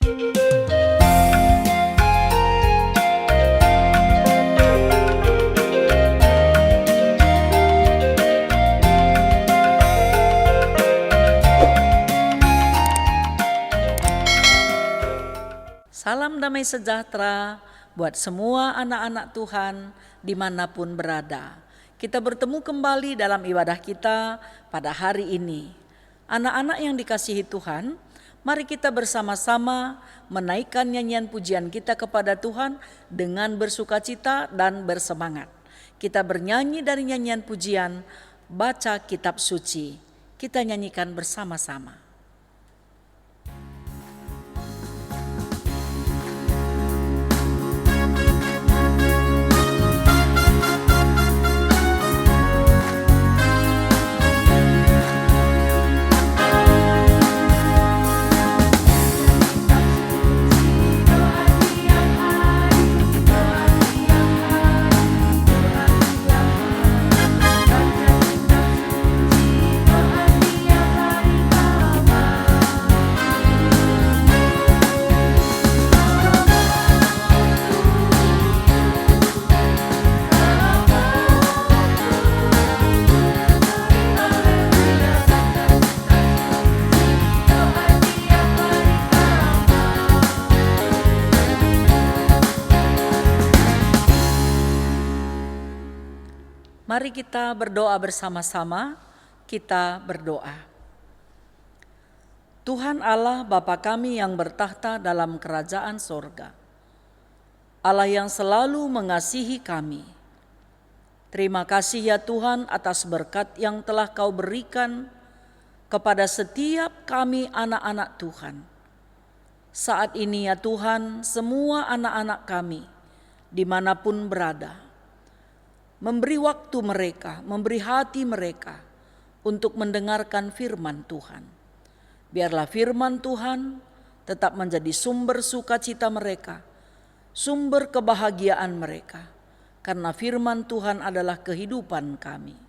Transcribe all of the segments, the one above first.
Salam damai sejahtera buat semua anak-anak Tuhan dimanapun berada. Kita bertemu kembali dalam ibadah kita pada hari ini. Anak-anak yang dikasihi Tuhan, mari kita bersama-sama menaikkan nyanyian pujian kita kepada Tuhan dengan bersukacita dan bersemangat. Kita bernyanyi dari nyanyian pujian, baca kitab suci. Kita nyanyikan bersama-sama. Mari kita berdoa bersama-sama, kita berdoa. Tuhan Allah Bapa kami yang bertahta dalam kerajaan sorga, Allah yang selalu mengasihi kami. Terima kasih ya Tuhan atas berkat yang telah Kau berikan kepada setiap kami anak-anak Tuhan. Saat ini ya Tuhan, semua anak-anak kami dimanapun berada, memberi waktu mereka, memberi hati mereka untuk mendengarkan firman Tuhan. Biarlah firman Tuhan tetap menjadi sumber sukacita mereka, sumber kebahagiaan mereka, karena firman Tuhan adalah kehidupan kami.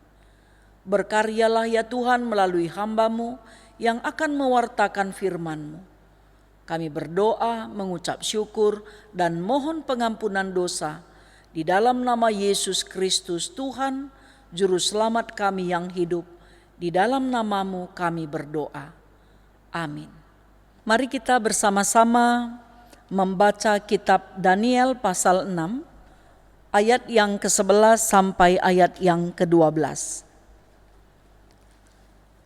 Berkaryalah ya Tuhan melalui hamba-Mu yang akan mewartakan firman-Mu. Kami berdoa, mengucap syukur, dan mohon pengampunan dosa, di dalam nama Yesus Kristus Tuhan, Juru Selamat kami yang hidup, di dalam nama-Mu kami berdoa. Amin. Mari kita bersama-sama membaca kitab Daniel pasal 6, ayat yang ke-11 sampai ayat yang ke-12.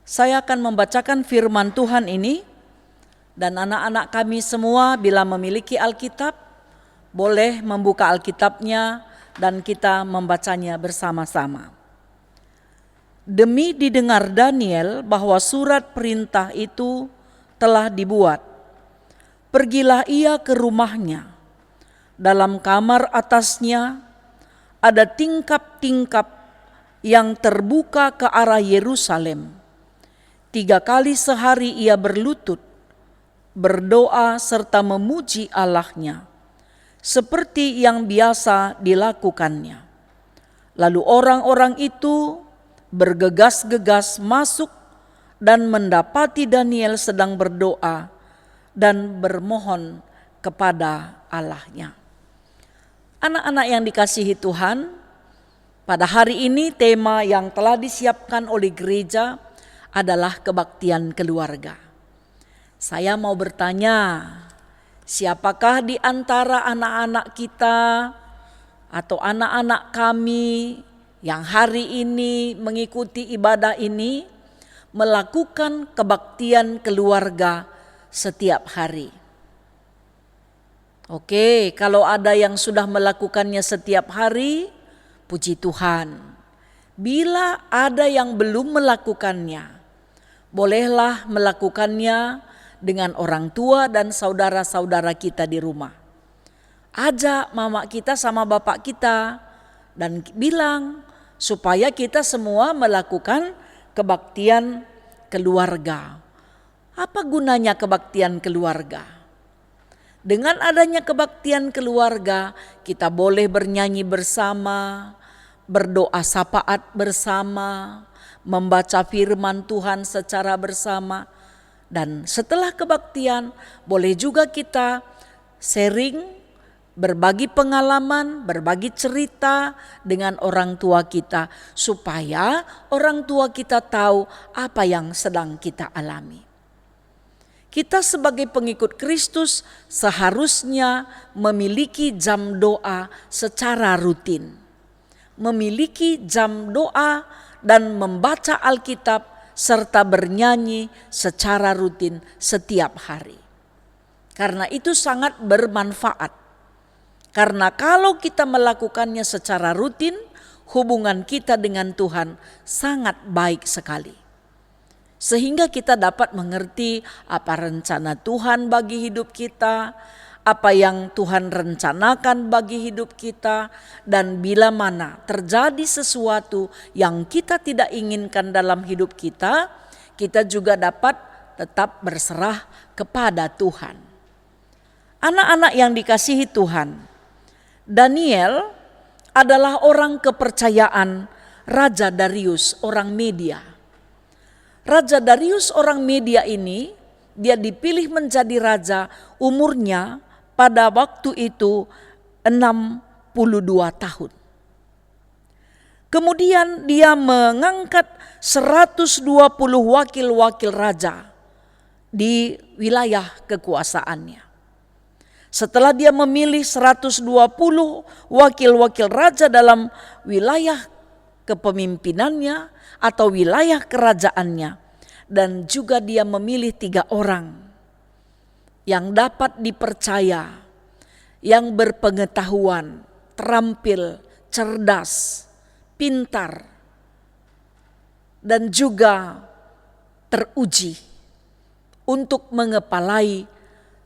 Saya akan membacakan firman Tuhan ini, dan anak-anak kami semua bila memiliki Alkitab, boleh membuka Alkitabnya dan kita membacanya bersama-sama. Demi didengar Daniel bahwa surat perintah itu telah dibuat, pergilah ia ke rumahnya. Dalam kamar atasnya ada tingkap-tingkap yang terbuka ke arah Yerusalem. 3 kali sehari ia berlutut, berdoa serta memuji Allahnya, seperti yang biasa dilakukannya. Lalu orang-orang itu bergegas-gegas masuk dan mendapati Daniel sedang berdoa dan bermohon kepada Allahnya. Anak-anak yang dikasihi Tuhan, pada hari ini tema yang telah disiapkan oleh gereja adalah kebaktian keluarga. Saya mau bertanya, siapakah di antara anak-anak kita atau anak-anak kami yang hari ini mengikuti ibadah ini melakukan kebaktian keluarga setiap hari? Oke, kalau ada yang sudah melakukannya setiap hari, puji Tuhan. Bila ada yang belum melakukannya, bolehlah melakukannya dengan orang tua dan saudara-saudara kita di rumah. Ajak mama kita sama bapak kita dan bilang supaya kita semua melakukan kebaktian keluarga. Apa gunanya kebaktian keluarga? Dengan adanya kebaktian keluarga, kita boleh bernyanyi bersama, berdoa syafaat bersama, membaca firman Tuhan secara bersama, Dan setelah kebaktian boleh juga kita sharing, berbagi pengalaman, berbagi cerita dengan orang tua kita supaya orang tua kita tahu apa yang sedang kita alami. Kita sebagai pengikut Kristus seharusnya memiliki jam doa secara rutin. Memiliki jam doa dan membaca Alkitab serta bernyanyi secara rutin setiap hari. Karena itu sangat bermanfaat. Karena kalau kita melakukannya secara rutin, hubungan kita dengan Tuhan sangat baik sekali. Sehingga kita dapat mengerti apa rencana Tuhan bagi hidup kita, apa yang Tuhan rencanakan bagi hidup kita, dan bila mana terjadi sesuatu yang kita tidak inginkan dalam hidup kita, kita juga dapat tetap berserah kepada Tuhan. Anak-anak yang dikasihi Tuhan, Daniel adalah orang kepercayaan Raja Darius, orang Media. Raja Darius orang Media ini, dia dipilih menjadi raja, umurnya pada waktu itu 62 tahun. Kemudian dia mengangkat 120 wakil-wakil raja di wilayah kekuasaannya. Setelah dia memilih 120 wakil-wakil raja dalam wilayah kepemimpinannya atau wilayah kerajaannya, dan juga dia memilih 3 orang yang dapat dipercaya, yang berpengetahuan, terampil, cerdas, pintar, dan juga teruji untuk mengepalai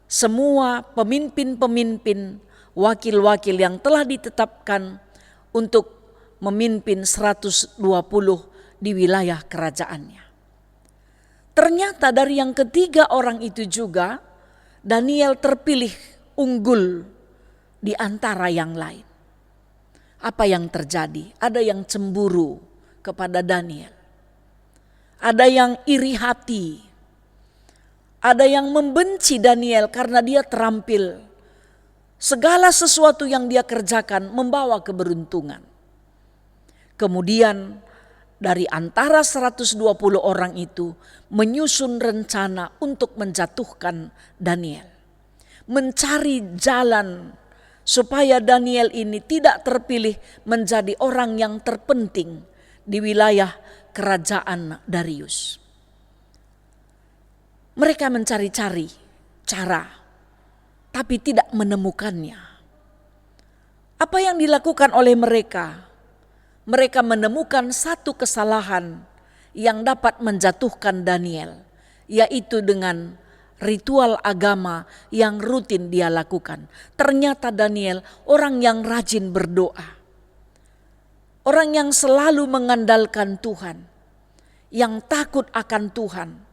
semua pemimpin-pemimpin, wakil-wakil yang telah ditetapkan untuk memimpin 120 di wilayah kerajaannya. Ternyata dari yang ketiga orang itu juga, Daniel terpilih unggul di antara yang lain. Apa yang terjadi? Ada yang cemburu kepada Daniel. Ada yang iri hati. Ada yang membenci Daniel karena dia terampil. Segala sesuatu yang dia kerjakan membawa keberuntungan. Kemudian dari antara 120 orang itu menyusun rencana untuk menjatuhkan Daniel. Mencari jalan supaya Daniel ini tidak terpilih menjadi orang yang terpenting di wilayah kerajaan Darius. Mereka mencari-cari cara, tapi tidak menemukannya. Apa yang dilakukan oleh mereka? Mereka menemukan satu kesalahan yang dapat menjatuhkan Daniel, yaitu dengan ritual agama yang rutin dia lakukan. Ternyata Daniel orang yang rajin berdoa, orang yang selalu mengandalkan Tuhan, yang takut akan Tuhan,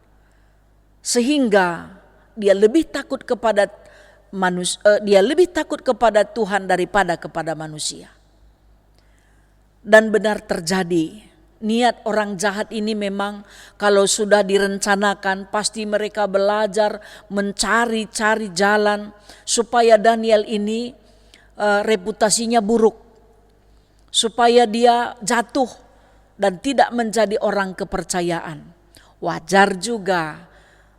sehingga dia lebih takut kepada Tuhan daripada kepada manusia. Dan benar terjadi, niat orang jahat ini memang kalau sudah direncanakan pasti mereka belajar mencari-cari jalan supaya Daniel ini reputasinya buruk, supaya dia jatuh dan tidak menjadi orang kepercayaan. Wajar juga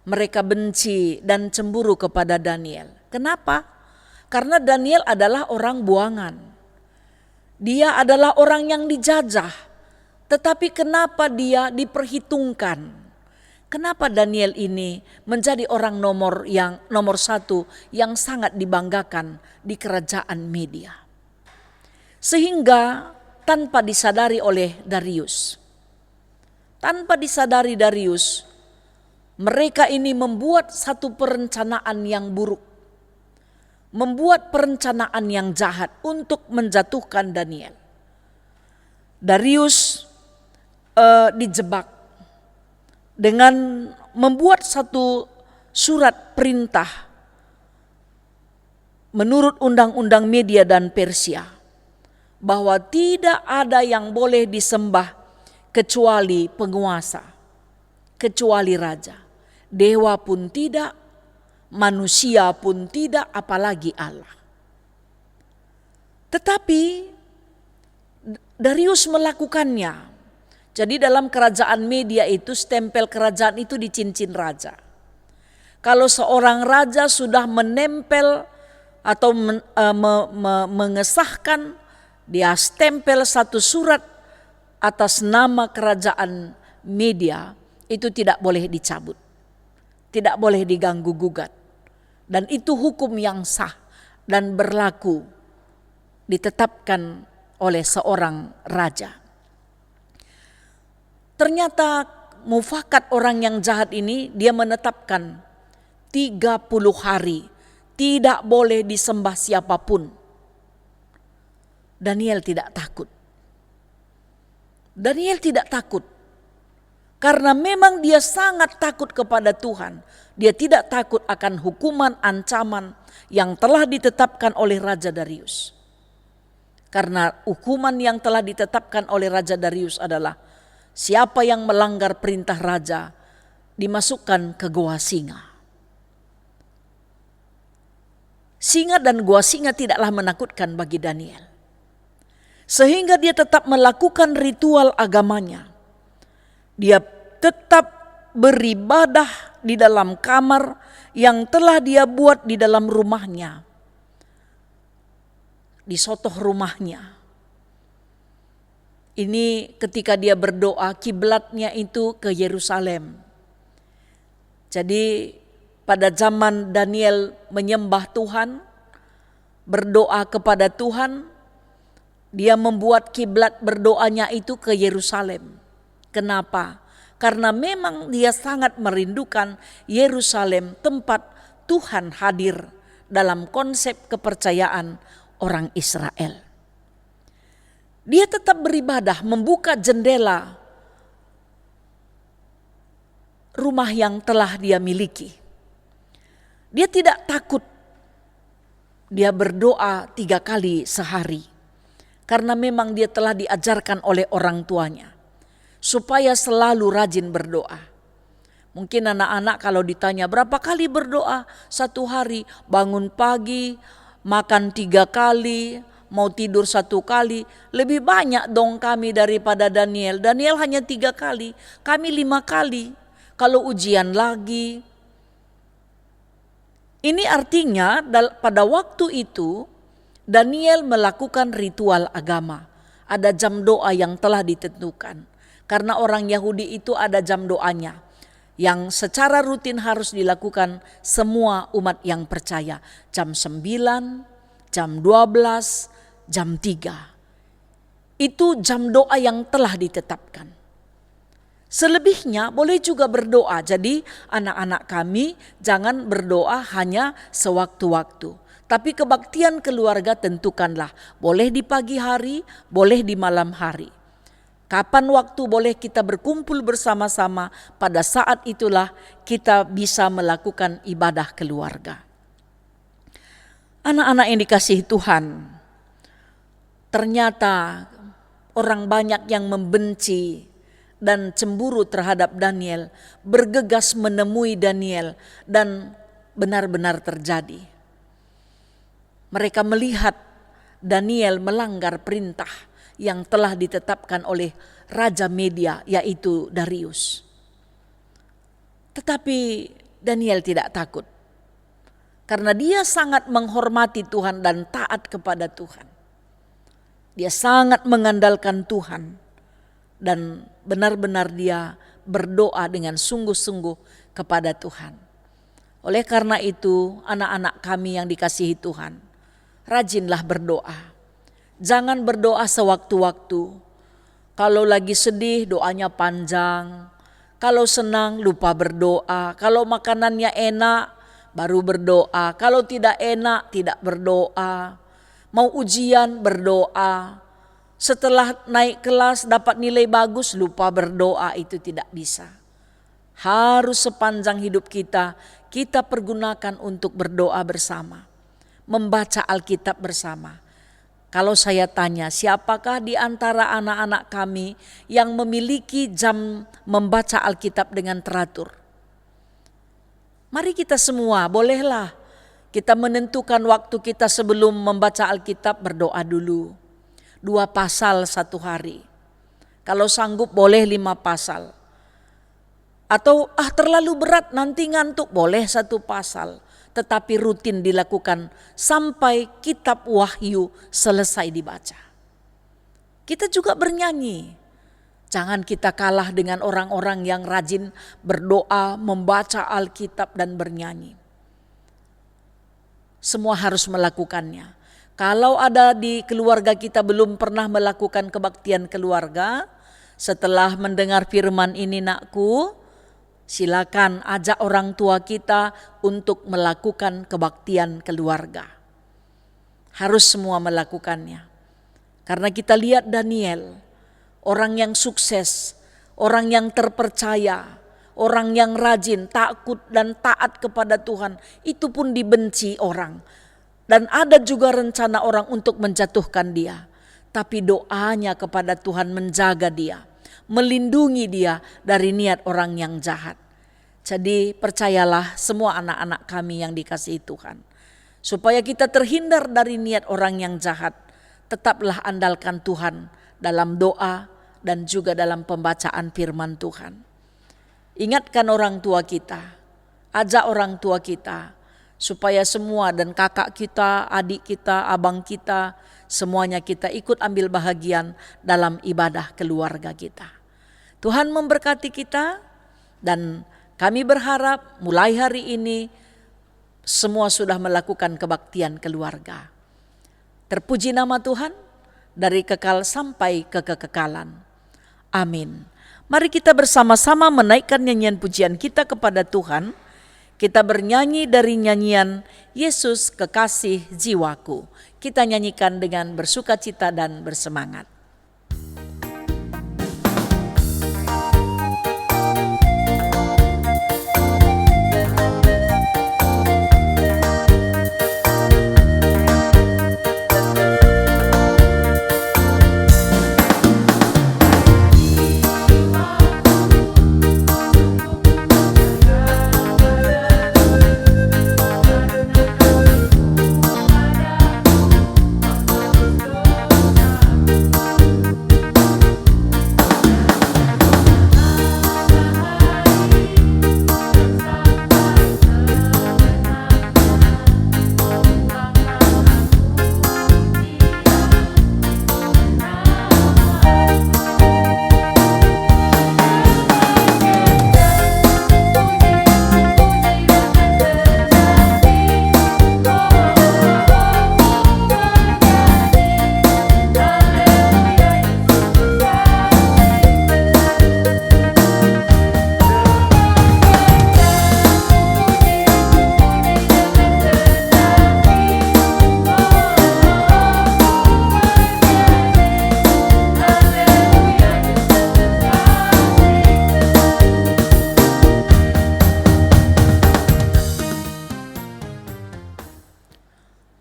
mereka benci dan cemburu kepada Daniel. Kenapa? Karena Daniel adalah orang buangan. Dia adalah orang yang dijajah, tetapi kenapa dia diperhitungkan? Kenapa Daniel ini menjadi orang nomor 1 yang sangat dibanggakan di kerajaan Media? Sehingga tanpa disadari oleh Darius, mereka ini membuat satu perencanaan yang buruk. Membuat perencanaan yang jahat untuk menjatuhkan Daniel. Darius dijebak dengan membuat satu surat perintah menurut undang-undang Media dan Persia bahwa tidak ada yang boleh disembah kecuali penguasa, kecuali raja. dewa pun tidak, manusia pun tidak, apalagi Allah. Tetapi Darius melakukannya. Jadi dalam kerajaan Media itu stempel kerajaan itu di cincin raja. Kalau seorang raja sudah menempel atau mengesahkan, dia stempel satu surat atas nama kerajaan Media, itu tidak boleh dicabut, tidak boleh diganggu gugat. Dan itu hukum yang sah dan berlaku, ditetapkan oleh seorang raja. Ternyata mufakat orang yang jahat ini, dia menetapkan 30 hari tidak boleh disembah siapapun. Daniel tidak takut. Daniel tidak takut. Karena memang dia sangat takut kepada Tuhan. Dia tidak takut akan hukuman, ancaman yang telah ditetapkan oleh Raja Darius. Karena hukuman yang telah ditetapkan oleh Raja Darius adalah siapa yang melanggar perintah raja dimasukkan ke gua singa. Singa dan gua singa tidaklah menakutkan bagi Daniel. Sehingga dia tetap melakukan ritual agamanya. Dia tetap beribadah di dalam kamar yang telah dia buat di dalam rumahnya, di sotoh rumahnya. Ini ketika dia berdoa, kiblatnya itu ke Yerusalem. Jadi pada zaman Daniel menyembah Tuhan, berdoa kepada Tuhan, dia membuat kiblat berdoanya itu ke Yerusalem. Kenapa? Karena memang dia sangat merindukan Yerusalem, tempat Tuhan hadir dalam konsep kepercayaan orang Israel. Dia tetap beribadah, membuka jendela rumah yang telah dia miliki. Dia tidak takut. Dia berdoa 3 kali sehari. Karena memang dia telah diajarkan oleh orang tuanya supaya selalu rajin berdoa. Mungkin anak-anak kalau ditanya berapa kali berdoa satu hari, bangun pagi, makan 3 kali, mau tidur 1 kali, lebih banyak dong kami daripada Daniel. Daniel hanya 3 kali, kami 5 kali. Kalau ujian lagi. Ini artinya pada waktu itu Daniel melakukan ritual agama. Ada jam doa yang telah ditentukan. Karena orang Yahudi itu ada jam doanya yang secara rutin harus dilakukan semua umat yang percaya. Jam 9, jam 12, jam 3. Itu jam doa yang telah ditetapkan. Selebihnya boleh juga berdoa. Jadi anak-anak kami jangan berdoa hanya sewaktu-waktu. Tapi kebaktian keluarga tentukanlah. Boleh di pagi hari, boleh di malam hari. Kapan waktu boleh kita berkumpul bersama-sama, pada saat itulah kita bisa melakukan ibadah keluarga. Anak-anak yang dikasihi Tuhan, ternyata orang banyak yang membenci dan cemburu terhadap Daniel, bergegas menemui Daniel dan benar-benar terjadi. Mereka melihat Daniel melanggar perintah yang telah ditetapkan oleh Raja Media, yaitu Darius. Tetapi Daniel tidak takut. Karena dia sangat menghormati Tuhan dan taat kepada Tuhan. Dia sangat mengandalkan Tuhan. Dan benar-benar dia berdoa dengan sungguh-sungguh kepada Tuhan. Oleh karena itu, anak-anak kami yang dikasihi Tuhan, rajinlah berdoa. Jangan berdoa sewaktu-waktu. Kalau lagi sedih doanya panjang. Kalau senang lupa berdoa. Kalau makanannya enak baru berdoa. Kalau tidak enak tidak berdoa. Mau ujian berdoa. Setelah naik kelas dapat nilai bagus lupa berdoa, itu tidak bisa. Harus sepanjang hidup kita pergunakan untuk berdoa bersama. Membaca Alkitab bersama. Kalau saya tanya, siapakah di antara anak-anak kami yang memiliki jam membaca Alkitab dengan teratur? Mari kita semua, bolehlah kita menentukan waktu kita sebelum membaca Alkitab berdoa dulu. 2 pasal 1 hari. Kalau sanggup boleh 5 pasal. Atau terlalu berat nanti ngantuk, boleh 1 pasal. Tetapi rutin dilakukan sampai kitab Wahyu selesai dibaca. Kita juga bernyanyi. Jangan kita kalah dengan orang-orang yang rajin berdoa, membaca Alkitab dan bernyanyi. Semua harus melakukannya. Kalau ada di keluarga kita belum pernah melakukan kebaktian keluarga, setelah mendengar firman ini nakku, silakan ajak orang tua kita untuk melakukan kebaktian keluarga. Harus semua melakukannya. Karena kita lihat Daniel, orang yang sukses, orang yang terpercaya, orang yang rajin, takut dan taat kepada Tuhan, itu pun dibenci orang. Dan ada juga rencana orang untuk menjatuhkan dia. Tapi doanya kepada Tuhan menjaga dia, melindungi dia dari niat orang yang jahat. Jadi percayalah semua anak-anak kami yang dikasihi Tuhan. Supaya kita terhindar dari niat orang yang jahat, tetaplah andalkan Tuhan dalam doa dan juga dalam pembacaan firman Tuhan. Ingatkan orang tua kita, ajak orang tua kita, supaya semua dan kakak kita, adik kita, abang kita, semuanya kita ikut ambil bahagian dalam ibadah keluarga kita. Tuhan memberkati kita dan kami berharap mulai hari ini semua sudah melakukan kebaktian keluarga. Terpuji nama Tuhan dari kekal sampai ke kekekalan. Amin. Mari kita bersama-sama menaikkan nyanyian pujian kita kepada Tuhan. Kita bernyanyi dari nyanyian Yesus Kekasih Jiwaku. Kita nyanyikan dengan bersukacita dan bersemangat.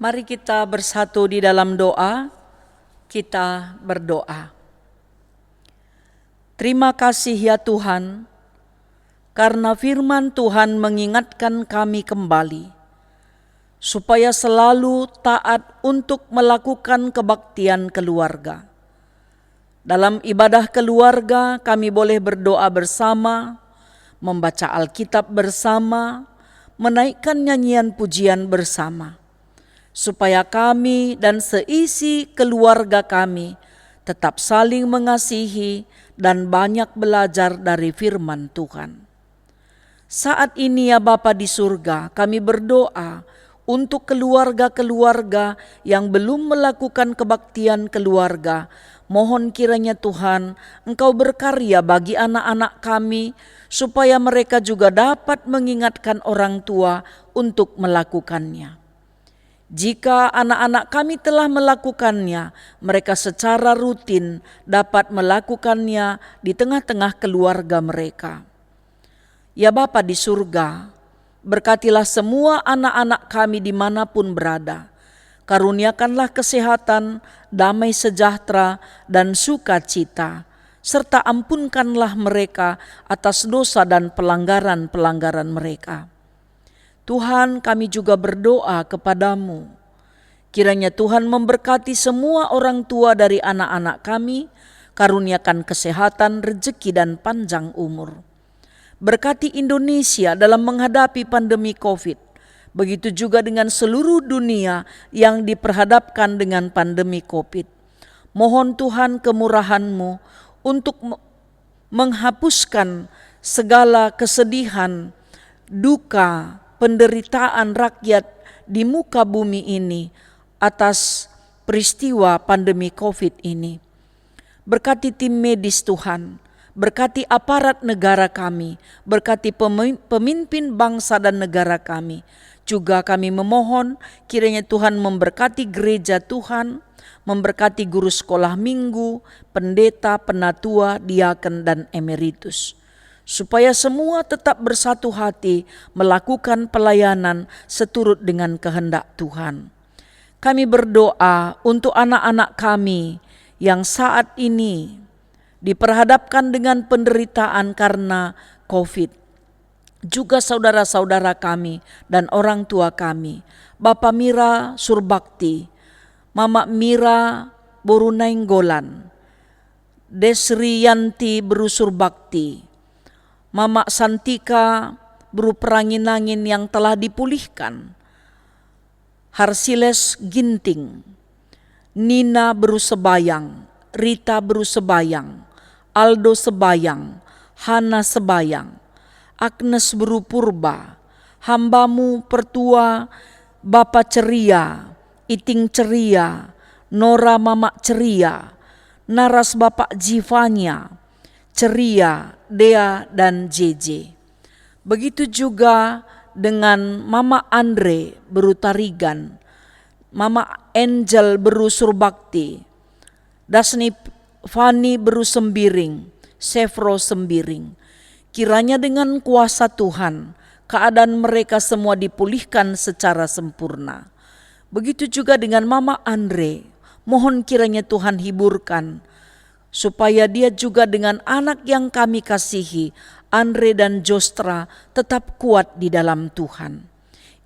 Mari kita bersatu di dalam doa, kita berdoa. Terima kasih ya Tuhan, karena firman Tuhan mengingatkan kami kembali, supaya selalu taat untuk melakukan kebaktian keluarga. Dalam ibadah keluarga kami boleh berdoa bersama, membaca Alkitab bersama, menaikkan nyanyian pujian bersama, supaya kami dan seisi keluarga kami tetap saling mengasihi dan banyak belajar dari firman Tuhan. Saat ini ya Bapa di surga, kami berdoa untuk keluarga-keluarga yang belum melakukan kebaktian keluarga. Mohon kiranya Tuhan, Engkau berkarya bagi anak-anak kami, supaya mereka juga dapat mengingatkan orang tua untuk melakukannya. Jika anak-anak kami telah melakukannya, mereka secara rutin dapat melakukannya di tengah-tengah keluarga mereka. Ya Bapa di surga, berkatilah semua anak-anak kami dimanapun berada. Karuniakanlah kesehatan, damai sejahtera, dan sukacita, serta ampunkanlah mereka atas dosa dan pelanggaran-pelanggaran mereka. Tuhan, kami juga berdoa kepadamu. Kiranya Tuhan memberkati semua orang tua dari anak-anak kami, karuniakan kesehatan, rezeki, dan panjang umur. Berkati Indonesia dalam menghadapi pandemi COVID. Begitu juga dengan seluruh dunia yang diperhadapkan dengan pandemi COVID. Mohon Tuhan kemurahan-Mu untuk menghapuskan segala kesedihan, duka, penderitaan rakyat di muka bumi ini atas peristiwa pandemi COVID ini. Berkati tim medis Tuhan, berkati aparat negara kami, berkati pemimpin bangsa dan negara kami. Juga kami memohon kiranya Tuhan memberkati gereja Tuhan, memberkati guru sekolah minggu, pendeta, penatua, diaken, dan emeritus. Supaya semua tetap bersatu hati melakukan pelayanan seturut dengan kehendak Tuhan. Kami berdoa untuk anak-anak kami yang saat ini diperhadapkan dengan penderitaan karena COVID. Juga saudara-saudara kami dan orang tua kami, Bapak Mira Surbakti, Mama Mira Borunainggolan, Desri Yanti Beru Surbakti, Mama Santika Beru Perangin-angin yang telah dipulihkan, Harsiles Ginting, Nina Beru Sebayang, Rita Beru Sebayang, Aldo Sebayang, Hana Sebayang, Agnes Beru Purba, hambamu pertua Bapak Ceria, Iting Ceria, Nora Mama Ceria, Naras Bapak Jivanya, Ceria, Dea, dan JJ. Begitu juga dengan Mama Andre Beru Tarigan, Mama Angel Beru Surbakti, Dasni Fani Beru Sembiring, Sefro Sembiring. Kiranya dengan kuasa Tuhan, keadaan mereka semua dipulihkan secara sempurna. Begitu juga dengan Mama Andre, mohon kiranya Tuhan hiburkan, supaya dia juga dengan anak yang kami kasihi, Andre dan Jostra, tetap kuat di dalam Tuhan.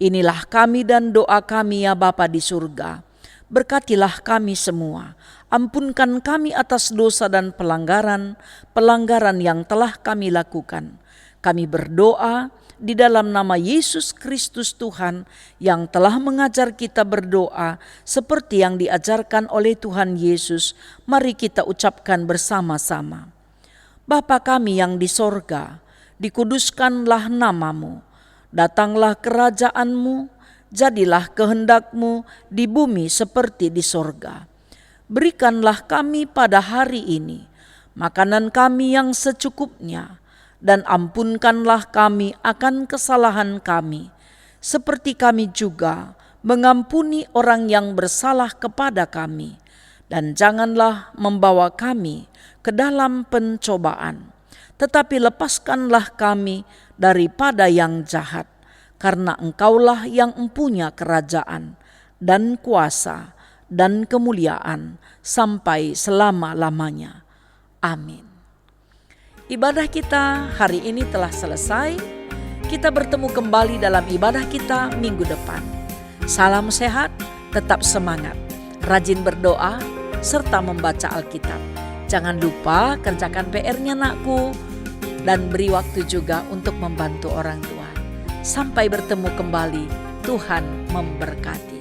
Inilah kami dan doa kami ya Bapa di surga. Berkatilah kami semua. Ampunkan kami atas dosa dan pelanggaran yang telah kami lakukan. Kami berdoa di dalam nama Yesus Kristus Tuhan yang telah mengajar kita berdoa seperti yang diajarkan oleh Tuhan Yesus. Mari kita ucapkan bersama-sama. Bapa kami yang di sorga, dikuduskanlah namamu, datanglah kerajaan-Mu, jadilah kehendak-Mu di bumi seperti di sorga. Berikanlah kami pada hari ini makanan kami yang secukupnya, dan ampunkanlah kami akan kesalahan kami, seperti kami juga mengampuni orang yang bersalah kepada kami. Dan janganlah membawa kami ke dalam pencobaan, tetapi lepaskanlah kami daripada yang jahat, karena Engkaulah yang mempunyai kerajaan dan kuasa dan kemuliaan sampai selama-lamanya. Amin. Ibadah kita hari ini telah selesai. Kita bertemu kembali dalam ibadah kita minggu depan. Salam sehat, tetap semangat, rajin berdoa, serta membaca Alkitab. Jangan lupa kerjakan PR-nya nakku, dan beri waktu juga untuk membantu orang tua. Sampai bertemu kembali, Tuhan memberkati.